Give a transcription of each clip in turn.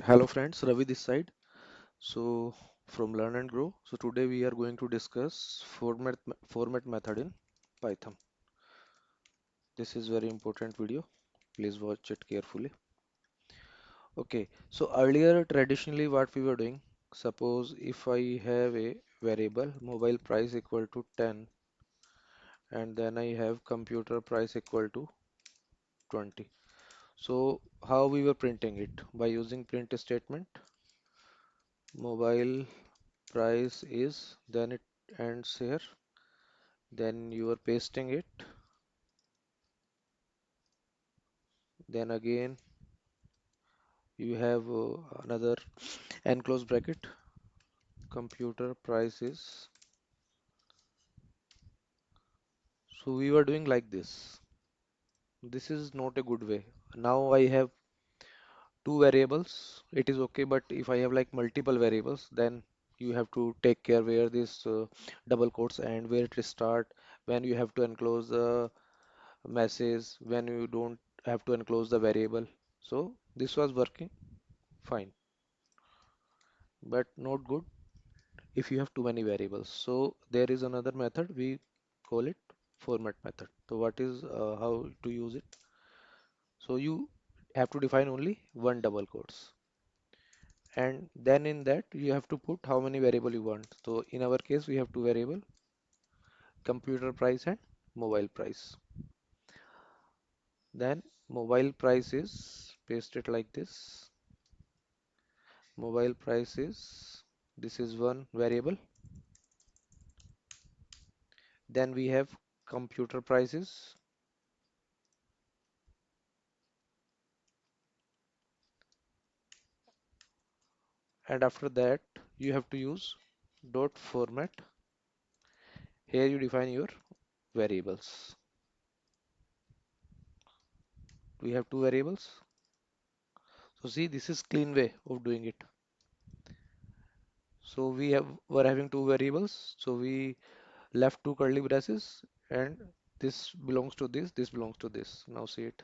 Hello friends, Ravi this side. So from Learn and Grow. So today we are going to discuss format method in Python. This is very important video. Please watch it carefully. Okay, so earlier traditionally what we were doing, suppose if I have a variable mobile price equal to 10 and then I have computer price equal to 20. So how we were printing it? By using print statement, mobile price is, then it ends here, then you are pasting it, then again you have another enclosed bracket, computer prices. So we were doing like this is not a good way. Now I have two variables, it is okay, but if I have like multiple variables, then you have to take care where this double quotes and where it start, when you have to enclose the message, when you don't have to enclose the variable. So this was working fine, but not good if you have too many variables. So there is another method, we call it format method. So what is how to use it? So you have to define only one double quotes, and then in that you have to put how many variable you want. So in our case we have two variable, computer price and mobile price. Then mobile price is pasted like this. Mobile price is, this is one variable. Then we have computer prices, and after that you have to use dot format. Here you define your variables. We have two variables. So see, this is clean way of doing it. So were having two variables. So we left two curly braces, and this belongs to this belongs to this. Now see it.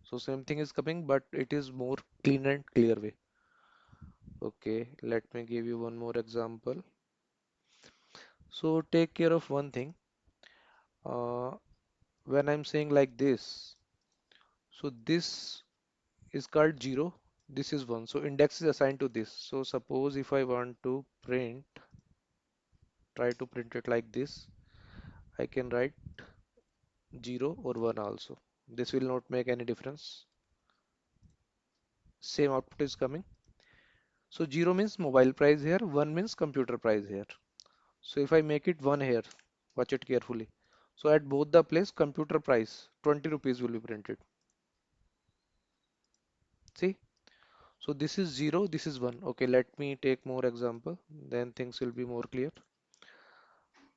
So same thing is coming, but it is more clean and clear way. Okay, let me give you one more example. So take care of one thing. Uh, when I'm saying like this, so this is called 0, this is 1, so index is assigned to this. So suppose if I want to print, try to print it like this, I can write 0 or 1 also. This will not make any difference, same output is coming. So 0 means mobile price here, 1 means computer price here. So if I make it 1 here, watch it carefully, so at both the place computer price 20 rupees will be printed. See, so this is 0, this is 1. Okay, let me take more example, then things will be more clear.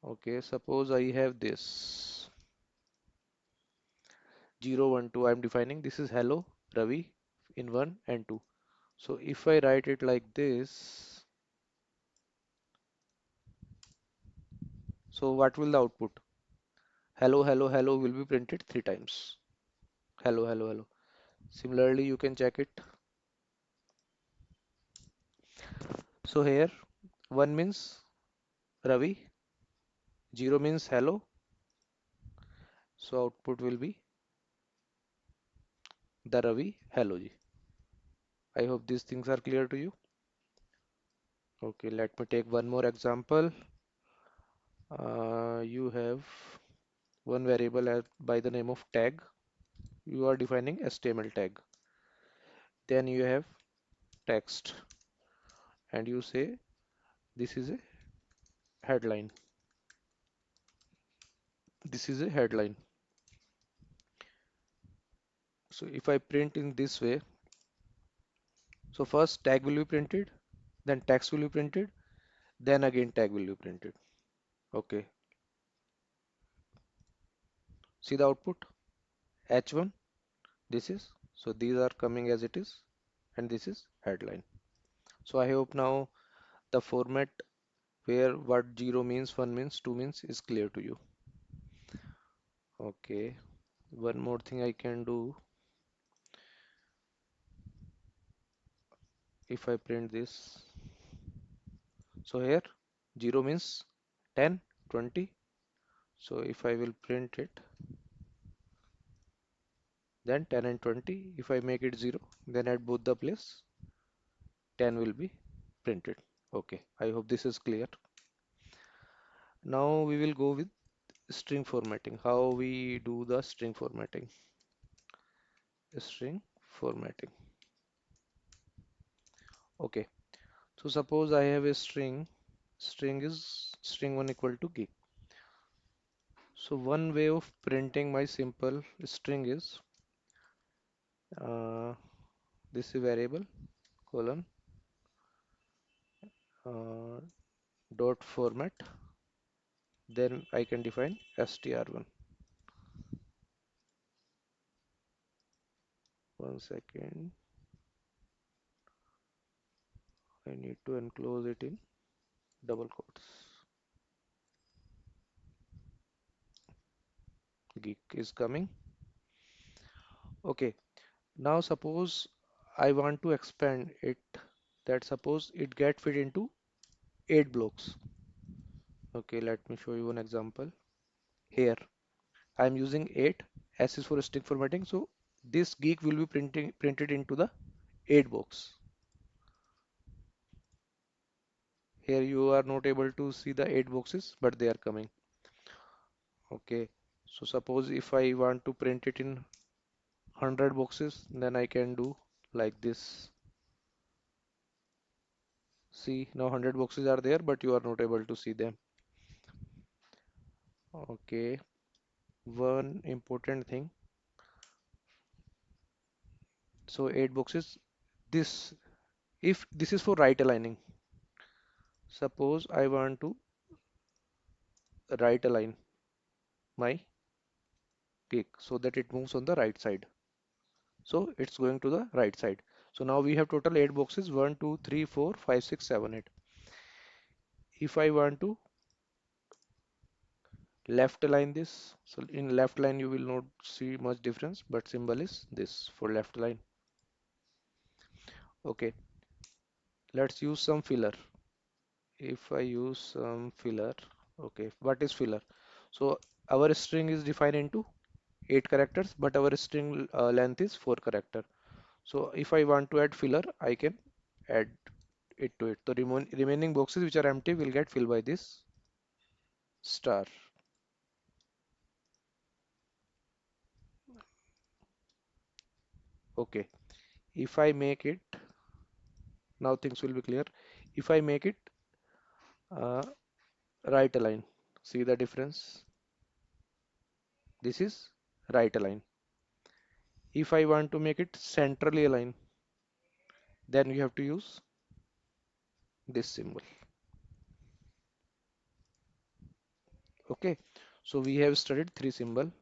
Okay, suppose I have this 0, 1, 2. I'm defining this is hello Ravi in 1 and 2. So if I write it like this, so what will the output? Hello, hello, hello will be printed three times. Hello, hello, hello. Similarly, you can check it. So here 1 means Ravi, 0 means hello. So output will be the Ravi hello ji. I hope these things are clear to you. Okay, let me take one more example. You have one variable by the name of tag. You are defining HTML tag. Then you have text, and you say this is a headline. This is a headline. So if I print in this way, so first tag will be printed, then text will be printed, then again tag will be printed. Okay, see the output H1, this is, so these are coming as it is, and this is headline. So I hope now the format where what 0 means, 1 means, 2 means is clear to you. Okay, one more thing I can do. if I print this, so here 0 means 10, 20. So if I will print it, then 10 and 20. If I make it 0, then at both the place 10 will be printed. Okay, I hope this is clear. Now we will go with string formatting. How we do the string formatting? String formatting. Okay, so suppose I have a string. String is string1 equal to geek. So one way of printing my simple string is uh, this is variable colon uh, dot format. Then I can define str1. One second, I need to enclose it in double quotes. Geek is coming. Okay, now suppose I want to expand it, that suppose it get fit into 8 blocks. Okay, let me show you one example. Here I'm using 8. S is for string formatting, so this geek will be printed into the 8 box. Here you are not able to see the 8 boxes, but they are coming. Okay, so suppose if I want to print it in 100 boxes, then I can do like this. See, now 100 boxes are there, but you are not able to see them. Okay, one important thing. So 8 boxes. This, if this is for right aligning, suppose I want to right align my cake so that it moves on the right side. So it's going to the right side. So now we have total 8 boxes, 1, 2, 3, 4, 5, 6, 7, 8. If I want to left align this, so in left line you will not see much difference, but symbol is this for left line. Okay, let's use some filler. If I use some filler, okay, what is filler? So our string is defined into 8 characters, but our string length is 4 character. So if I want to add filler, I can add it to it. The remaining boxes which are empty will get filled by this star. Okay, if I make it, now things will be clear. If I make it uh, right align, see the difference? This is right align. If I want to make it centrally align, then you have to use this symbol. Okay, so we have studied three symbol.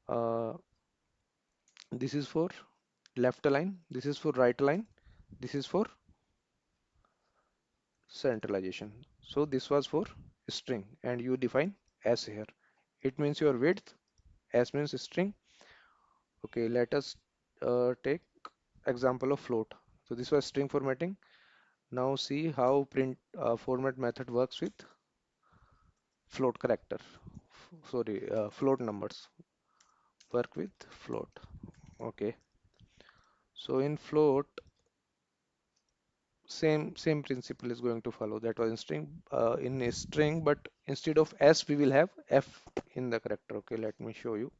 Uh, this is for left align, this is for right align, this is for centralization. So this was for string, and you define S here. It means your width, S means string. Okay, let us take example of float. So this was string formatting. Now see how print format method works with float character. Sorry, float numbers. Work with float. Okay. So in float, same principle is going to follow. That was in a string, but instead of S, we will have F in the character. Okay, let me show you.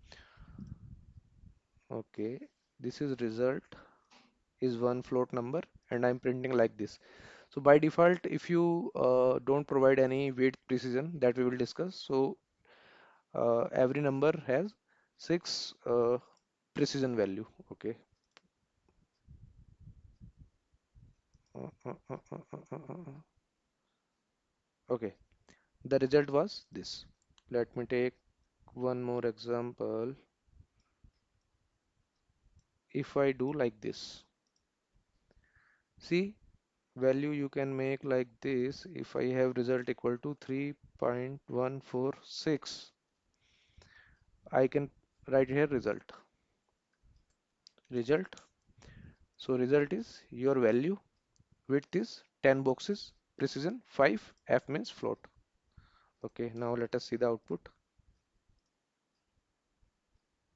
Okay, this is result is one float number, and I'm printing like this. So by default, if you don't provide any weight precision that we will discuss, so every number has 6 precision value. Okay. Uh, uh, uh, uh, uh, uh, uh. uh. Okay. The result was this. Let me take one more example. If I do like this, see value you can make like this. If I have result equal to 3.146, I can write here result. So result is your value width is 10 boxes, precision 5, F means float. Okay, now let us see the output.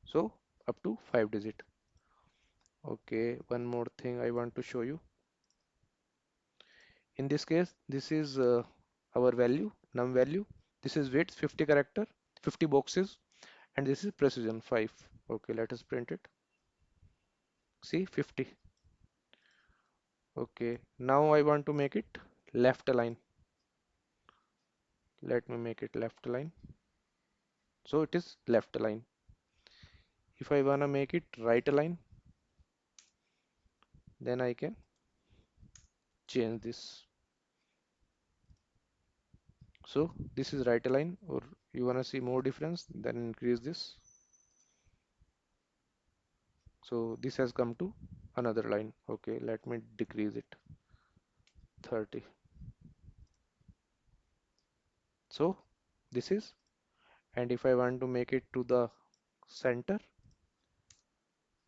So up to 5 digit. Okay, one more thing I want to show you. In this case, this is our value, num value. This is width 50 character, 50 boxes, and this is precision 5. Okay, let us print it. See 50. Okay, now I want to make it left align. Let me make it left align. So it is left align. If I wanna make it right align, then I can change this. So this is right align, or you wanna see more difference, then increase this. So this has come to another line. Okay, let me decrease it 30. So this is, and if I want to make it to the center,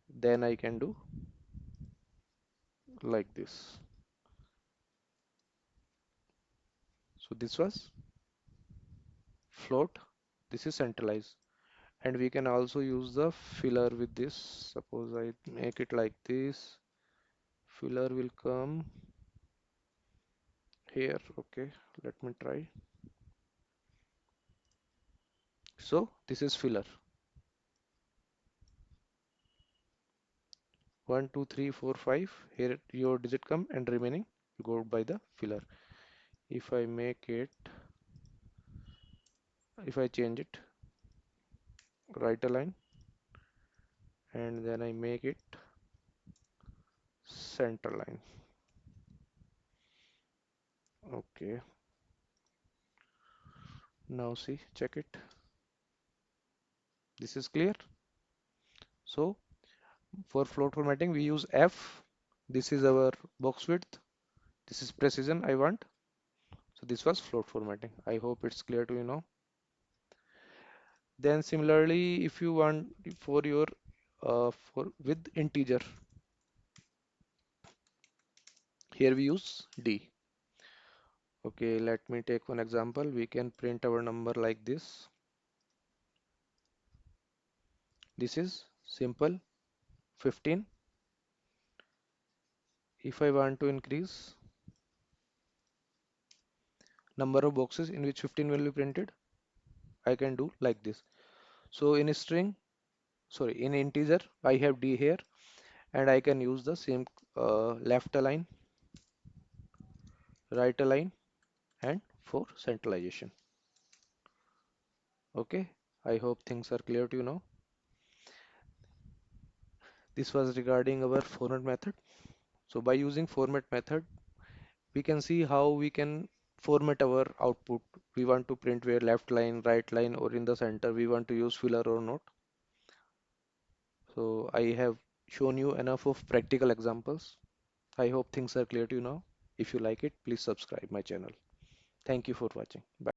then I can do like this. So this was float, this is centralized, and we can also use the filler with this. Suppose I make it like this, filler will come here. Okay, let me try. So this is filler. 1 2 3 4 5, here your digit come, and remaining you go by the filler. If I make it, if I change it right align, and then I make it center line. Okay, now see, check it. This is clear. So for float formatting we use F. This is our box width, this is precision I want. So this was float formatting. I hope it's clear to you now. Then similarly, if you want for your for with integer, here we use D. Okay, let me take one example. We can print our number like this. This is simple 15. If I want to increase number of boxes in which 15 will be printed, I can do like this. So in a string, sorry, in integer, I have D here, and I can use the same left align, right align, and for centralization. Okay, I hope things are clear to you now. This was regarding our format method. So by using format method, we can see how we can format our output. We want to print where left line, right line, or in the center. We want to use filler or not. So I have shown you enough of practical examples. I hope things are clear to you now. If you like it, please subscribe my channel. Thank you for watching. Bye.